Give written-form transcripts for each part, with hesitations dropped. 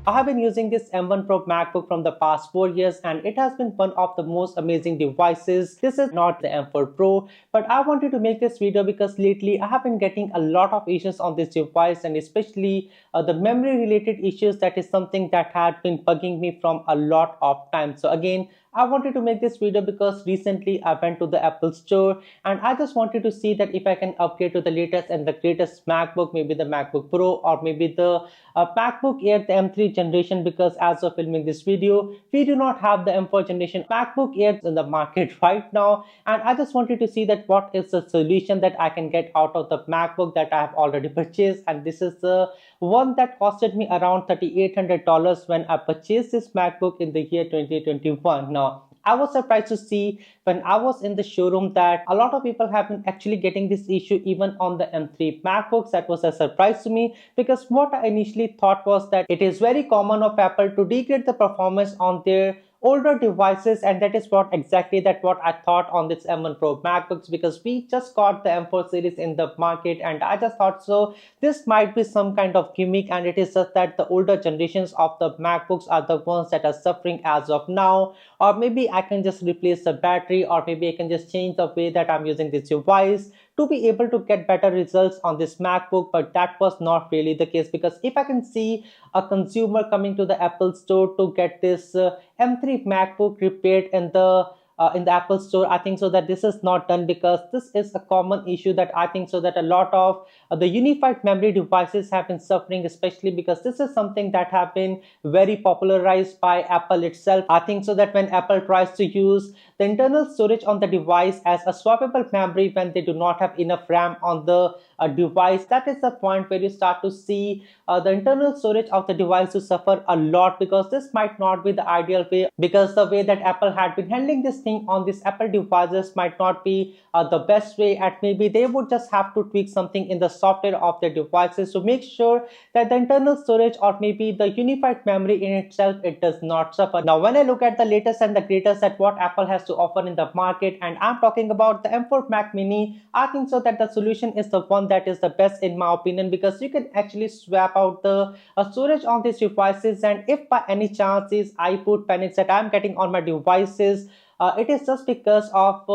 I have been using this M1 Pro MacBook from the past 4 years and it has been one of the most amazing devices. This is not the M4 Pro, but I wanted to make this video because lately I have been getting a lot of issues on this device, and especially the memory related issues. That is something that had been bugging me from a lot of time. So again, I wanted to make this video because recently I went to the Apple store and I just wanted to see that if I can upgrade to the latest and the greatest MacBook, maybe the MacBook Pro or maybe the MacBook Air, the M3 generation, because as of filming this video, we do not have the M4 generation MacBook Air in the market right now. And I just wanted to see that what is the solution that I can get out of the MacBook that I have already purchased. And this is the one that costed me around $3,800 when I purchased this MacBook in the year 2021. Now, I was surprised to see when I was in the showroom that a lot of people have been actually getting this issue even on the M3 MacBooks. That was a surprise to me because what I initially thought was that it is very common of Apple to degrade the performance on their older devices, and that is what I thought on this M1 Pro MacBooks, because we just got the M4 series in the market and I just thought so this might be some kind of gimmick, and it is just that the older generations of the MacBooks are the ones that are suffering as of now. Or maybe I can just replace the battery, or maybe I can just change the way that I'm using this device to be able to get better results on this MacBook. But that was not really the case, because if I can see a consumer coming to the Apple store to get this M3 MacBook repaired in the Apple store, I think so that this is not done, because this is a common issue that I think so that a lot of the unified memory devices have been suffering, especially because this is something that have been very popularized by Apple itself. I think so that when Apple tries to use the internal storage on the device as a swappable memory when they do not have enough RAM on the device, that is the point where you start to see the internal storage of the device to suffer a lot, because this might not be the ideal way, because the way that Apple had been handling this thing on these Apple devices might not be the best way, and maybe they would just have to tweak something in the software of their devices to make sure that the internal storage or maybe the unified memory in itself, it does not suffer. Now when I look at the latest and the greatest at what Apple has to offer in the market, and I'm talking about the M4 Mac Mini, I think so that the solution is the one that is the best in my opinion, because you can actually swap out the storage on these devices, and if by any chance these iboot panics that I'm getting on my devices, it is just because of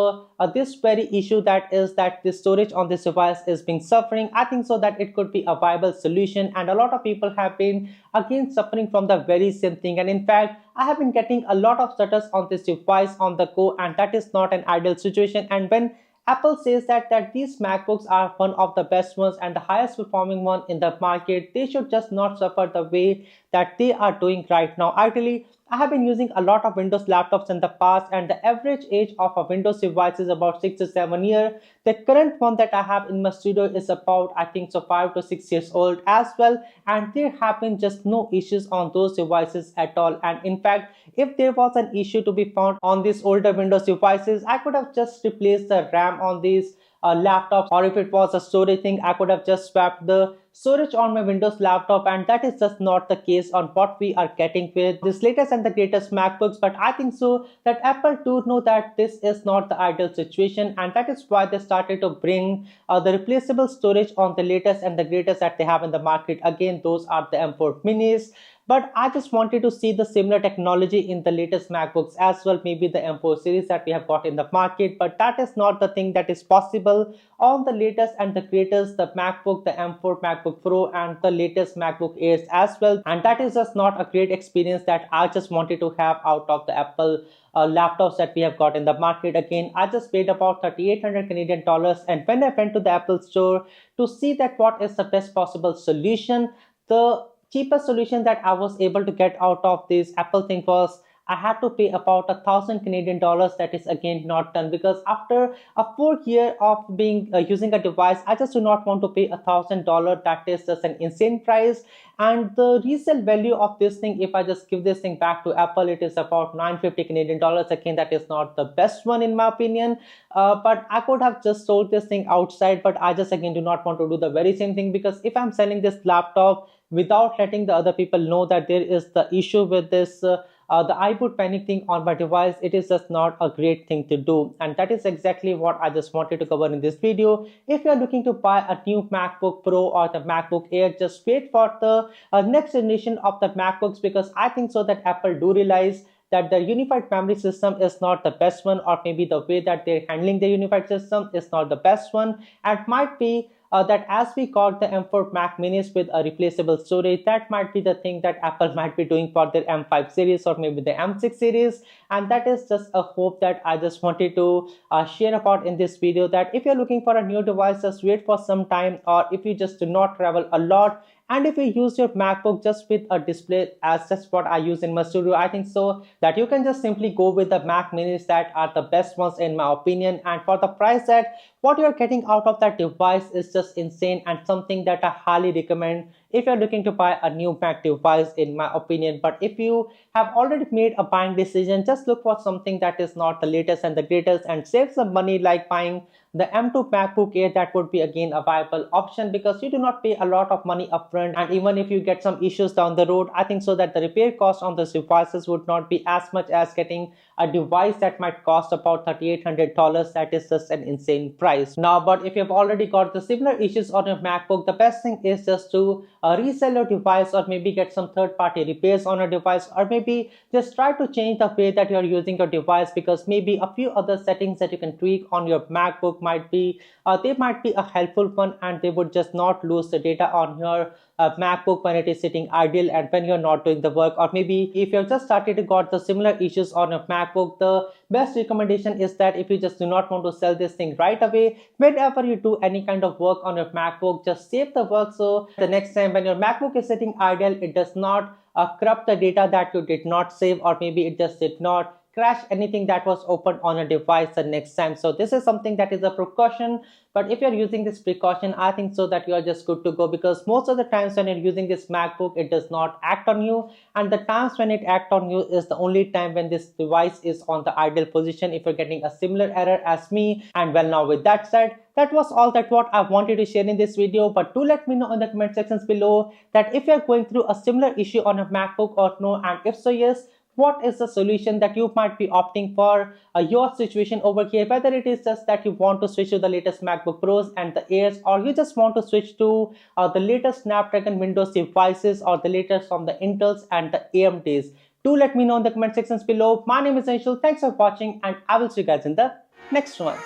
this very issue, that is that the storage on this device is being suffering. I think so that it could be a viable solution, and a lot of people have been again suffering from the very same thing. And in fact, I have been getting a lot of stutters on this device on the go, and that is not an ideal situation. And when Apple says that these MacBooks are one of the best ones and the highest performing one in the market, they should just not suffer the way that they are doing right now. Ideally, I have been using a lot of Windows laptops in the past, and the average age of a Windows device is about 6 to 7 years. The current one that I have in my studio is about, I think so, 5 to 6 years old as well, and there have been just no issues on those devices at all. And in fact, if there was an issue to be found on these older Windows devices, I could have just replaced the RAM on these laptops, or if it was a storage thing, I could have just swapped the storage on my Windows laptop, and that is just not the case on what we are getting with this latest and the greatest MacBooks. But I think so that Apple do know that this is not the ideal situation, and that is why they started to bring the replaceable storage on the latest and the greatest that they have in the market. Again, those are the M4 minis. But I just wanted to see the similar technology in the latest MacBooks as well, maybe the M4 series that we have got in the market. But that is not the thing that is possible on the latest and the greatest, the MacBook, the M4 MacBook Pro, and the latest MacBook Airs as well. And that is just not a great experience that I just wanted to have out of the Apple laptops that we have got in the market. Again, I just paid about 3,800 Canadian dollars, and when I went to the Apple store to see that what is the best possible solution, the cheapest solution that I was able to get out of this Apple thing was I had to pay about 1,000 Canadian dollars. That is again not done, because after a 4 year of being using a device, I just do not want to pay $1,000. That is just an insane price. And the resale value of this thing, if I just give this thing back to Apple, it is about 950 Canadian dollars. Again, that is not the best one in my opinion. But I could have just sold this thing outside, but I just again do not want to do the very same thing, because if I'm selling this laptop without letting the other people know that there is the issue with this the iboot panic thing on my device, it is just not a great thing to do. And that is exactly what I just wanted to cover in this video. If you are looking to buy a new MacBook Pro or the MacBook Air, just wait for the next generation of the MacBooks, because I think so that Apple do realize that the unified memory system is not the best one, or maybe the way that they're handling the unified system is not the best one, and might be that as we got the M4 Mac Minis with a replaceable storage, that might be the thing that Apple might be doing for their M5 series or maybe the M6 series. And that is just a hope that I just wanted to share about in this video, that if you're looking for a new device, just wait for some time, or if you just do not travel a lot, and if you use your MacBook just with a display as just what I use in my studio, I think so that you can just simply go with the Mac Minis that are the best ones in my opinion. And for the price that what you're getting out of that device is just insane, and something that I highly recommend if you're looking to buy a new Mac device in my opinion. But if you have already made a buying decision, just look for something that is not the latest and the greatest, and save some money like buying the M2 MacBook Air. That would be again a viable option, because you do not pay a lot of money upfront, and even if you get some issues down the road, I think so that the repair cost on those devices would not be as much as getting a device that might cost about $3,800. That is just an insane price. Now, but if you've already got the similar issues on your MacBook, the best thing is just to resell your device, or maybe get some third-party repairs on your device, or maybe just try to change the way that you're using your device, because maybe a few other settings that you can tweak on your MacBook might be they might be a helpful one, and they would just not lose the data on your MacBook when it is sitting idle and when you're not doing the work. Or maybe if you've just started to got the similar issues on your MacBook, the best recommendation is that if you just do not want to sell this thing right away, whenever you do any kind of work on your MacBook, just save the work, so the next time when your MacBook is sitting idle, it does not corrupt the data that you did not save, or maybe it just did not crash anything that was opened on a device the next time. So this is something that is a precaution. But if you're using this precaution, I think so that you are just good to go, because most of the times when you're using this MacBook, it does not act on you, and the times when it acts on you is the only time when this device is on the idle position, if you're getting a similar error as me. And well, now with that said, that was all that what I wanted to share in this video. But do let me know in the comment sections below that if you're going through a similar issue on a MacBook or no, and if so, yes, what is the solution that you might be opting for your situation over here, whether it is just that you want to switch to the latest MacBook Pros and the Airs, or you just want to switch to the latest Snapdragon Windows devices, or the latest from the Intels and the AMDs. Do let me know in the comment sections below. My name is Anshul. Thanks for watching, and I will see you guys in the next one.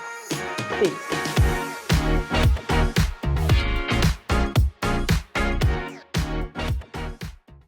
Peace.